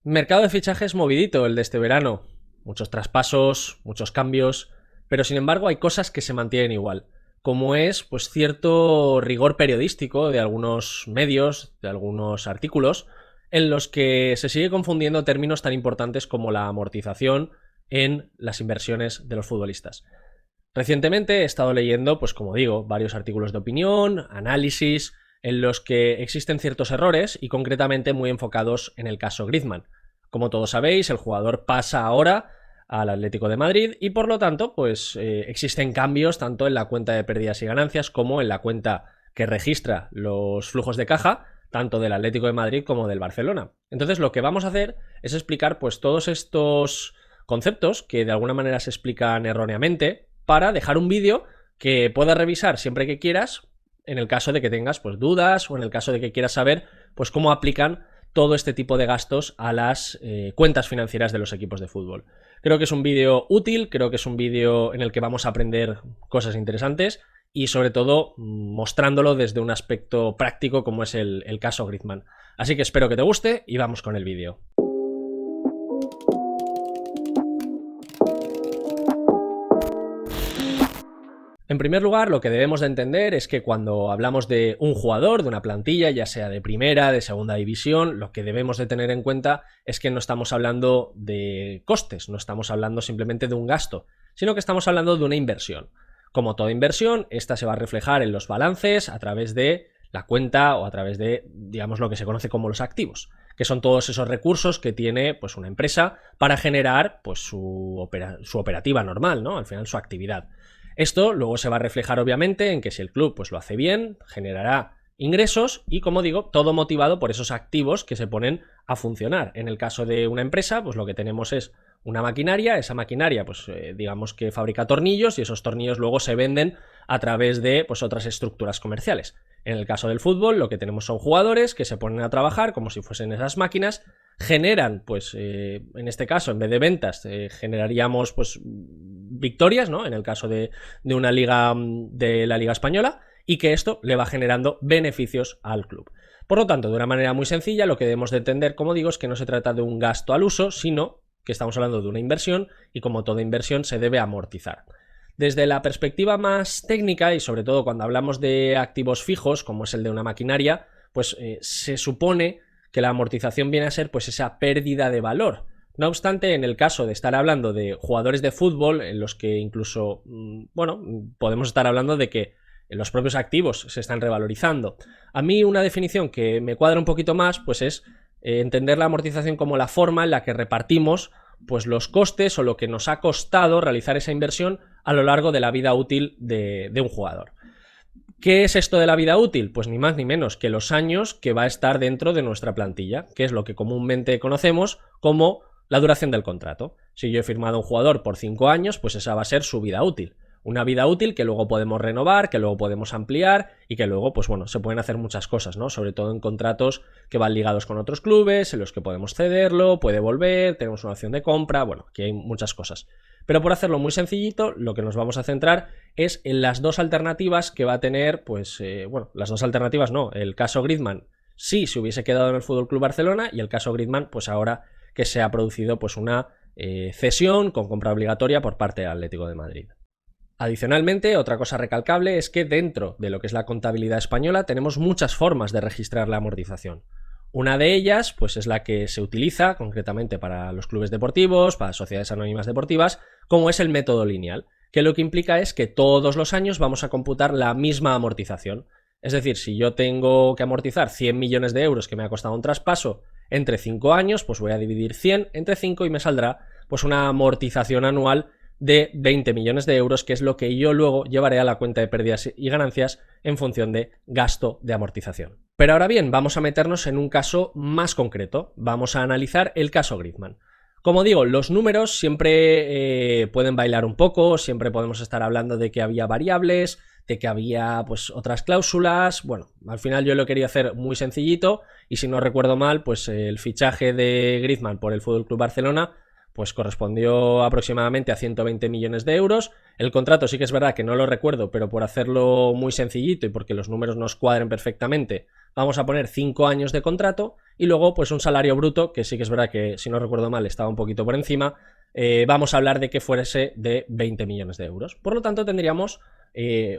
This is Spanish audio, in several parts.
Mercado de fichajes movidito el de este verano. Muchos traspasos, muchos cambios, pero sin embargo hay cosas que se mantienen igual, como es pues cierto rigor periodístico de algunos medios, de algunos artículos, en los que se sigue confundiendo términos tan importantes como la amortización en las inversiones de los futbolistas. Recientemente he estado leyendo, pues como digo, varios artículos de opinión, análisis, en los que existen ciertos errores y concretamente muy enfocados en el caso Griezmann. Como todos sabéis, el jugador pasa ahora al Atlético de Madrid y por lo tanto, pues existen cambios tanto en la cuenta de pérdidas y ganancias como en la cuenta que registra los flujos de caja, tanto del Atlético de Madrid como del Barcelona. Entonces, lo que vamos a hacer es explicar pues todos estos conceptos que de alguna manera se explican erróneamente para dejar un vídeo que puedas revisar siempre que quieras en el caso de que tengas pues dudas o en el caso de que quieras saber pues cómo aplican todo este tipo de gastos a las cuentas financieras de los equipos de fútbol. Creo que es un vídeo útil, creo que es un vídeo en el que vamos a aprender cosas interesantes y sobre todo mostrándolo desde un aspecto práctico como es el caso Griezmann. Así que espero que te guste y vamos con el vídeo. En primer lugar, lo que debemos de entender es que cuando hablamos de un jugador, de una plantilla, ya sea de primera, de segunda división, lo que debemos de tener en cuenta es que no estamos hablando de costes, no estamos hablando simplemente de un gasto, sino que estamos hablando de una inversión. Como toda inversión, esta se va a reflejar en los balances a través de la cuenta o a través de, digamos, lo que se conoce como los activos, que son todos esos recursos que tiene pues una empresa para generar pues su operativa normal, ¿no? Al final su actividad. Esto luego se va a reflejar obviamente en que si el club pues lo hace bien, generará ingresos y, como digo, todo motivado por esos activos que se ponen a funcionar. En el caso de una empresa, pues lo que tenemos es una maquinaria, esa maquinaria pues digamos que fabrica tornillos y esos tornillos luego se venden a través de pues otras estructuras comerciales. En el caso del fútbol lo que tenemos son jugadores que se ponen a trabajar como si fuesen esas máquinas, generan pues en este caso en vez de ventas generaríamos pues victorias, ¿no? En el caso de una liga de la Liga Española, y que esto le va generando beneficios al club. Por lo tanto, de una manera muy sencilla, lo que debemos de entender, como digo, es que no se trata de un gasto al uso, sino que estamos hablando de una inversión y como toda inversión se debe amortizar. Desde la perspectiva más técnica y sobre todo cuando hablamos de activos fijos, como es el de una maquinaria, pues se supone que la amortización viene a ser pues esa pérdida de valor. No obstante, en el caso de estar hablando de jugadores de fútbol, en los que incluso, bueno, podemos estar hablando de que los propios activos se están revalorizando. A mí una definición que me cuadra un poquito más, pues es entender la amortización como la forma en la que repartimos pues los costes o lo que nos ha costado realizar esa inversión a lo largo de la vida útil de un jugador. ¿Qué es esto de la vida útil? Pues ni más ni menos que los años que va a estar dentro de nuestra plantilla, que es lo que comúnmente conocemos como la duración del contrato. Si yo he firmado a un jugador por 5 años, pues esa va a ser su vida útil. Una vida útil que luego podemos renovar, que luego podemos ampliar y que luego, pues bueno, se pueden hacer muchas cosas, ¿no? Sobre todo en contratos que van ligados con otros clubes, en los que podemos cederlo, puede volver, tenemos una opción de compra, bueno, aquí hay muchas cosas. Pero por hacerlo muy sencillito, lo que nos vamos a centrar es en las dos alternativas que va a tener, pues, bueno, las dos alternativas no, el caso Griezmann sí se hubiese quedado en el FC Barcelona y el caso Griezmann, pues ahora que se ha producido pues una cesión con compra obligatoria por parte del Atlético de Madrid. Adicionalmente, otra cosa recalcable es que dentro de lo que es la contabilidad española tenemos muchas formas de registrar la amortización. Una de ellas, pues es la que se utiliza concretamente para los clubes deportivos, para sociedades anónimas deportivas, como es el método lineal, que lo que implica es que todos los años vamos a computar la misma amortización. Es decir, si yo tengo que amortizar 100 millones de euros que me ha costado un traspaso entre 5 años, pues voy a dividir 100 entre 5 y me saldrá pues una amortización anual de 20 millones de euros, que es lo que yo luego llevaré a la cuenta de pérdidas y ganancias en función de gasto de amortización. Pero ahora bien, vamos a meternos en un caso más concreto. Vamos a analizar el caso Griezmann. Como digo, los números siempre pueden bailar un poco, siempre podemos estar hablando de que había variables, de que había pues otras cláusulas. Bueno, al final yo lo quería hacer muy sencillito y si no recuerdo mal, pues el fichaje de Griezmann por el FC Barcelona pues correspondió aproximadamente a 120 millones de euros. El contrato sí que es verdad que no lo recuerdo, pero por hacerlo muy sencillito y porque los números nos cuadren perfectamente, vamos a poner 5 años de contrato y luego pues un salario bruto, que sí que es verdad que, si no recuerdo mal, estaba un poquito por encima. Vamos a hablar de que fuese de 20 millones de euros. Por lo tanto, tendríamos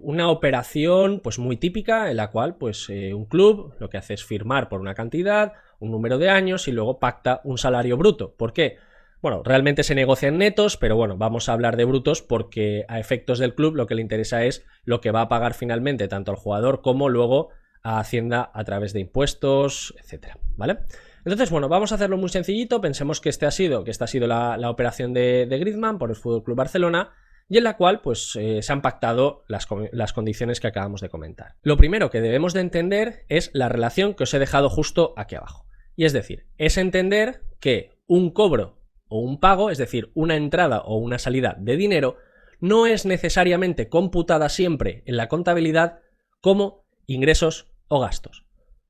una operación pues muy típica en la cual pues un club lo que hace es firmar por una cantidad, un número de años y luego pacta un salario bruto. ¿Por qué? Bueno, realmente se negocian netos, pero bueno, vamos a hablar de brutos porque a efectos del club lo que le interesa es lo que va a pagar finalmente tanto al jugador como luego a Hacienda a través de impuestos, etcétera, ¿vale? Entonces, bueno, vamos a hacerlo muy sencillito. Pensemos que esta ha sido la operación de Griezmann por el FC Barcelona y en la cual pues se han pactado las condiciones que acabamos de comentar. Lo primero que debemos de entender es la relación que os he dejado justo aquí abajo. Y es decir, es entender que un cobro o un pago, es decir, una entrada o una salida de dinero, no es necesariamente computada siempre en la contabilidad como ingresos o gastos.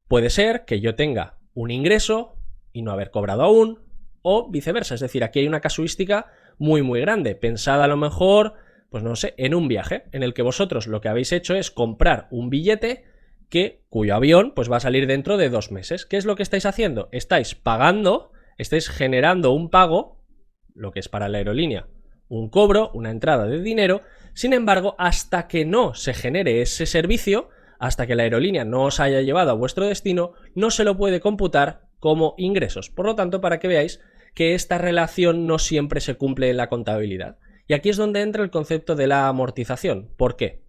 Puede ser que yo tenga un ingreso y no haber cobrado aún, o viceversa, es decir, aquí hay una casuística muy muy grande. Pensad a lo mejor, pues no sé, en un viaje en el que vosotros lo que habéis hecho es comprar un billete cuyo avión pues va a salir dentro de 2 meses. ¿Qué es lo que estáis haciendo? Estáis pagando, estáis generando un pago, lo que es para la aerolínea, un cobro, una entrada de dinero. Sin embargo, hasta que no se genere ese servicio, hasta que la aerolínea no os haya llevado a vuestro destino, no se lo puede computar como ingresos. Por lo tanto, para que veáis que esta relación no siempre se cumple en la contabilidad. Y aquí es donde entra el concepto de la amortización. ¿Por qué?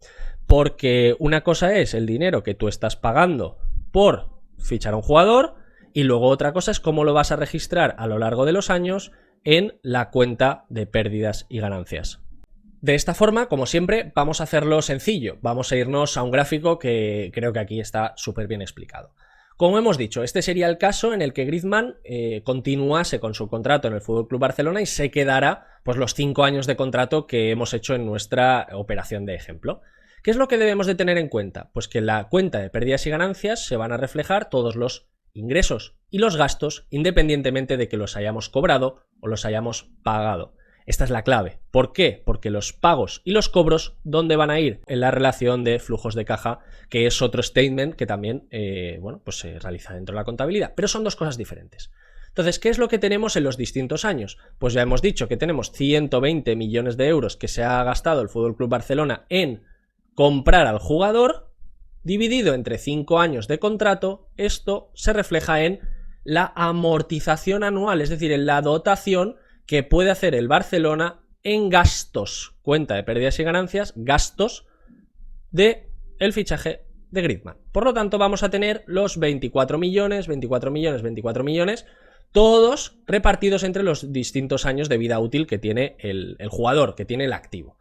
Porque una cosa es el dinero que tú estás pagando por fichar a un jugador y luego otra cosa es cómo lo vas a registrar a lo largo de los años en la cuenta de pérdidas y ganancias. De esta forma, como siempre, vamos a hacerlo sencillo. Vamos a irnos a un gráfico que creo que aquí está súper bien explicado. Como hemos dicho, este sería el caso en el que Griezmann continuase con su contrato en el FC Barcelona y se quedara pues, los 5 años de contrato que hemos hecho en nuestra operación de ejemplo. ¿Qué es lo que debemos de tener en cuenta? Pues que en la cuenta de pérdidas y ganancias se van a reflejar todos los ingresos y los gastos independientemente de que los hayamos cobrado o los hayamos pagado. Esta es la clave. ¿Por qué? Porque los pagos y los cobros, ¿dónde van a ir? En la relación de flujos de caja, que es otro statement que también pues se realiza dentro de la contabilidad. Pero son dos cosas diferentes. Entonces, ¿qué es lo que tenemos en los distintos años? Pues ya hemos dicho que tenemos 120 millones de euros que se ha gastado el FC Barcelona en comprar al jugador, dividido entre 5 años de contrato. Esto se refleja en la amortización anual, es decir, en la dotación que puede hacer el Barcelona en gastos, cuenta de pérdidas y ganancias, gastos de el fichaje de Griezmann. Por lo tanto, vamos a tener los 24 millones, todos repartidos entre los distintos años de vida útil que tiene el jugador, que tiene el activo.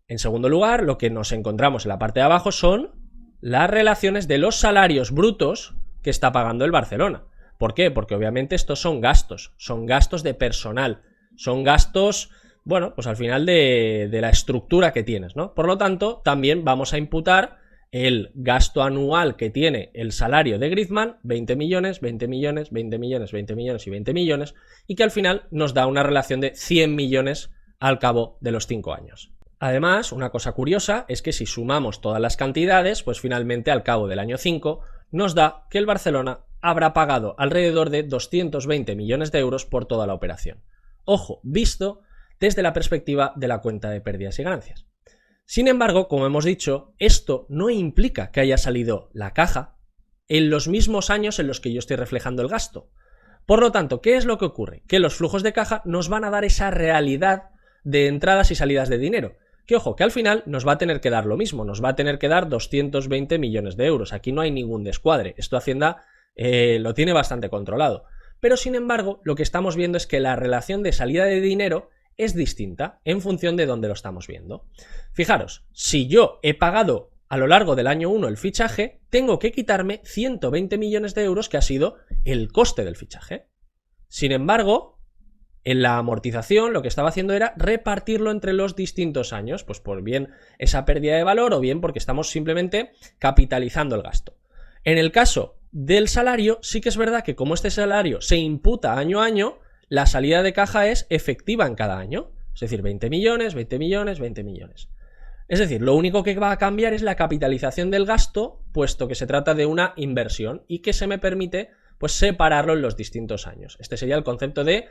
En segundo lugar, lo que nos encontramos en la parte de abajo son las relaciones de los salarios brutos que está pagando el Barcelona. ¿Por qué? Porque obviamente estos son gastos de personal, son gastos, bueno, pues al final de la estructura que tienes, ¿no? Por lo tanto, también vamos a imputar el gasto anual que tiene el salario de Griezmann, 20 millones, 20 millones, 20 millones, 20 millones y 20 millones, y que al final nos da una relación de 100 millones al cabo de los 5 años. Además, una cosa curiosa es que si sumamos todas las cantidades, pues finalmente al cabo del año 5 nos da que el Barcelona habrá pagado alrededor de 220 millones de euros por toda la operación. Ojo, visto desde la perspectiva de la cuenta de pérdidas y ganancias. Sin embargo, como hemos dicho, esto no implica que haya salido la caja en los mismos años en los que yo estoy reflejando el gasto. Por lo tanto, ¿qué es lo que ocurre? Que los flujos de caja nos van a dar esa realidad de entradas y salidas de dinero. Que ojo, que al final nos va a tener que dar lo mismo, nos va a tener que dar 220 millones de euros. Aquí no hay ningún descuadre, esto Hacienda lo tiene bastante controlado. Pero sin embargo, lo que estamos viendo es que la relación de salida de dinero es distinta en función de dónde lo estamos viendo. Fijaros, si yo he pagado a lo largo del año 1 el fichaje, tengo que quitarme 120 millones de euros que ha sido el coste del fichaje. Sin embargo, en la amortización lo que estaba haciendo era repartirlo entre los distintos años, pues por bien esa pérdida de valor o bien porque estamos simplemente capitalizando el gasto. En el caso del salario, sí que es verdad que como este salario se imputa año a año, la salida de caja es efectiva en cada año. Es decir, 20 millones, 20 millones, 20 millones. Es decir, lo único que va a cambiar es la capitalización del gasto, puesto que se trata de una inversión y que se me permite pues separarlo en los distintos años. Este sería el concepto de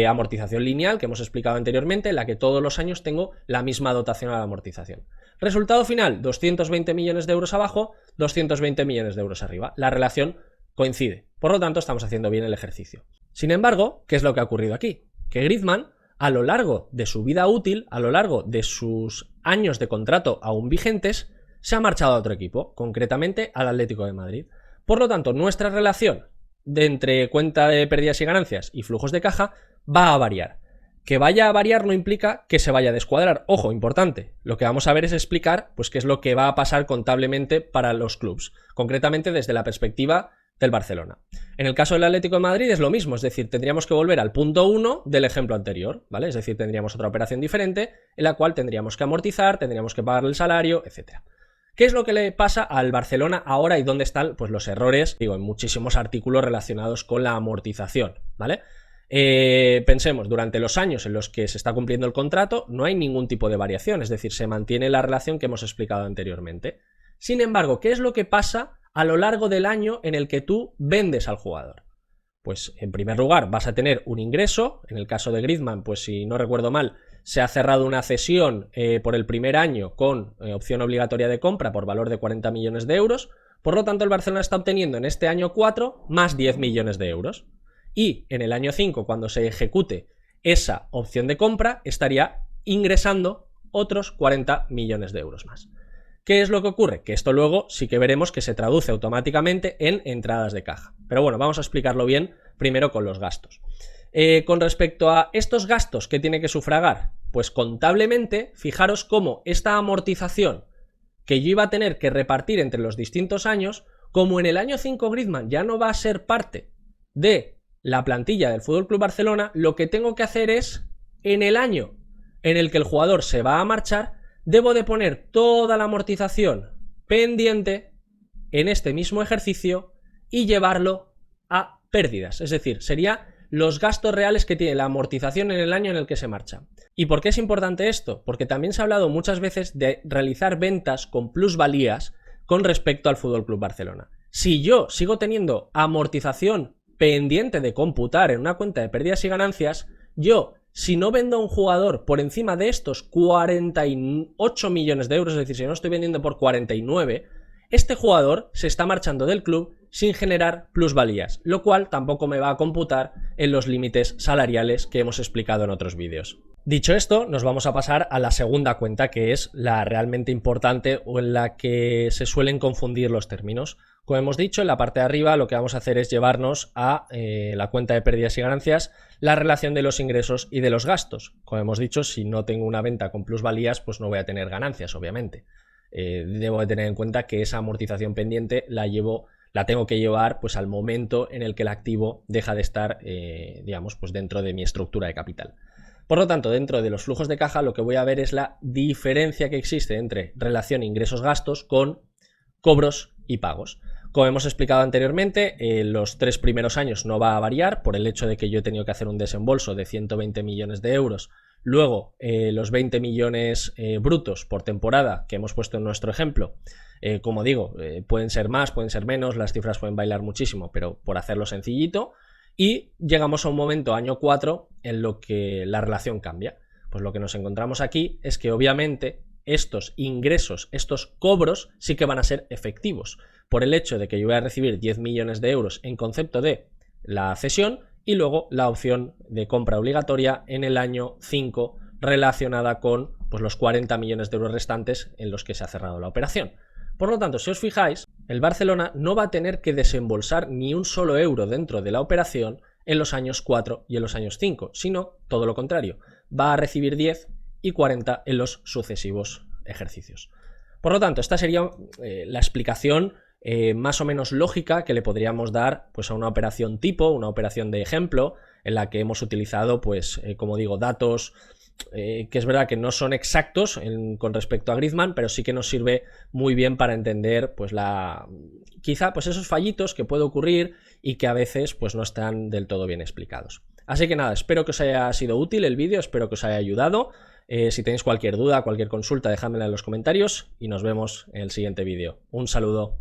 amortización lineal que hemos explicado anteriormente, en la que todos los años tengo la misma dotación a la amortización. Resultado final, 220 millones de euros abajo, 220 millones de euros arriba. La relación coincide. Por lo tanto, estamos haciendo bien el ejercicio. Sin embargo, ¿qué es lo que ha ocurrido aquí? Que Griezmann, a lo largo de su vida útil, a lo largo de sus años de contrato aún vigentes, se ha marchado a otro equipo, concretamente al Atlético de Madrid. Por lo tanto, nuestra relación de entre cuenta de pérdidas y ganancias y flujos de caja va a variar. Que vaya a variar no implica que se vaya a descuadrar. Ojo, importante. Lo que vamos a ver es explicar pues, qué es lo que va a pasar contablemente para los clubes, concretamente desde la perspectiva del Barcelona. En el caso del Atlético de Madrid es lo mismo, es decir, tendríamos que volver al punto 1 del ejemplo anterior, ¿vale? Es decir, tendríamos otra operación diferente en la cual tendríamos que amortizar, tendríamos que pagarle el salario, etc. ¿Qué es lo que le pasa al Barcelona ahora y dónde están pues, los errores? Digo, en muchísimos artículos relacionados con la amortización, ¿vale? Pensemos, durante los años en los que se está cumpliendo el contrato no hay ningún tipo de variación, es decir, se mantiene la relación que hemos explicado anteriormente. Sin embargo, ¿qué es lo que pasa a lo largo del año en el que tú vendes al jugador? Pues en primer lugar vas a tener un ingreso, en el caso de Griezmann, pues si no recuerdo mal, se ha cerrado una cesión por el primer año con opción obligatoria de compra por valor de 40 millones de euros, por lo tanto el Barcelona está obteniendo en este año 4 más 10 millones de euros. Y en el año 5, cuando se ejecute esa opción de compra, estaría ingresando otros 40 millones de euros más. ¿Qué es lo que ocurre? Que esto luego sí que veremos que se traduce automáticamente en entradas de caja. Pero bueno, vamos a explicarlo bien primero con los gastos. Con respecto a estos gastos que tiene que sufragar, pues contablemente, fijaros cómo esta amortización que yo iba a tener que repartir entre los distintos años, como en el año 5 Griezmann ya no va a ser parte de la plantilla del FC Barcelona, lo que tengo que hacer es, en el año en el que el jugador se va a marchar, debo de poner toda la amortización pendiente en este mismo ejercicio y llevarlo a pérdidas. Es decir, sería los gastos reales que tiene la amortización en el año en el que se marcha. ¿Y por qué es importante esto? Porque también se ha hablado muchas veces de realizar ventas con plusvalías con respecto al FC Barcelona. Si yo sigo teniendo amortización pendiente de computar en una cuenta de pérdidas y ganancias, yo, si no vendo a un jugador por encima de estos 48 millones de euros, es decir, si no estoy vendiendo por 49, este jugador se está marchando del club sin generar plusvalías, lo cual tampoco me va a computar en los límites salariales que hemos explicado en otros vídeos. Dicho esto, nos vamos a pasar a la segunda cuenta, que es la realmente importante o en la que se suelen confundir los términos. Como hemos dicho, en la parte de arriba lo que vamos a hacer es llevarnos a la cuenta de pérdidas y ganancias la relación de los ingresos y de los gastos. Como hemos dicho, si no tengo una venta con plusvalías, pues no voy a tener ganancias, obviamente. Debo de tener en cuenta que esa amortización pendiente la tengo que llevar pues, al momento en el que el activo deja de estar, digamos, pues dentro de mi estructura de capital. Por lo tanto, dentro de los flujos de caja lo que voy a ver es la diferencia que existe entre relación ingresos-gastos con cobros y pagos. Como hemos explicado anteriormente, los 3 primeros años no va a variar por el hecho de que yo he tenido que hacer un desembolso de 120 millones de euros. Luego, los 20 millones brutos por temporada que hemos puesto en nuestro ejemplo, como digo, pueden ser más, pueden ser menos, las cifras pueden bailar muchísimo, pero por hacerlo sencillito. Y llegamos a un momento, año 4, en lo que la relación cambia. Pues lo que nos encontramos aquí es que obviamente estos ingresos, estos cobros sí que van a ser efectivos, por el hecho de que yo voy a recibir 10 millones de euros en concepto de la cesión y luego la opción de compra obligatoria en el año 5 relacionada con pues, los 40 millones de euros restantes en los que se ha cerrado la operación. Por lo tanto, si os fijáis, el Barcelona no va a tener que desembolsar ni un solo euro dentro de la operación en los años 4 y en los años 5, sino todo lo contrario, va a recibir 10 y 40 en los sucesivos ejercicios. Por lo tanto, esta sería la explicación más o menos lógica que le podríamos dar pues, a una operación tipo, una operación de ejemplo, en la que hemos utilizado, pues, como digo, datos que es verdad que no son exactos con respecto a Griezmann, pero sí que nos sirve muy bien para entender pues quizá pues esos fallitos que puede ocurrir y que a veces pues no están del todo bien explicados. Así que nada, espero que os haya sido útil el vídeo, espero que os haya ayudado. Si tenéis cualquier duda, cualquier consulta, dejádmela en los comentarios y nos vemos en el siguiente vídeo. Un saludo.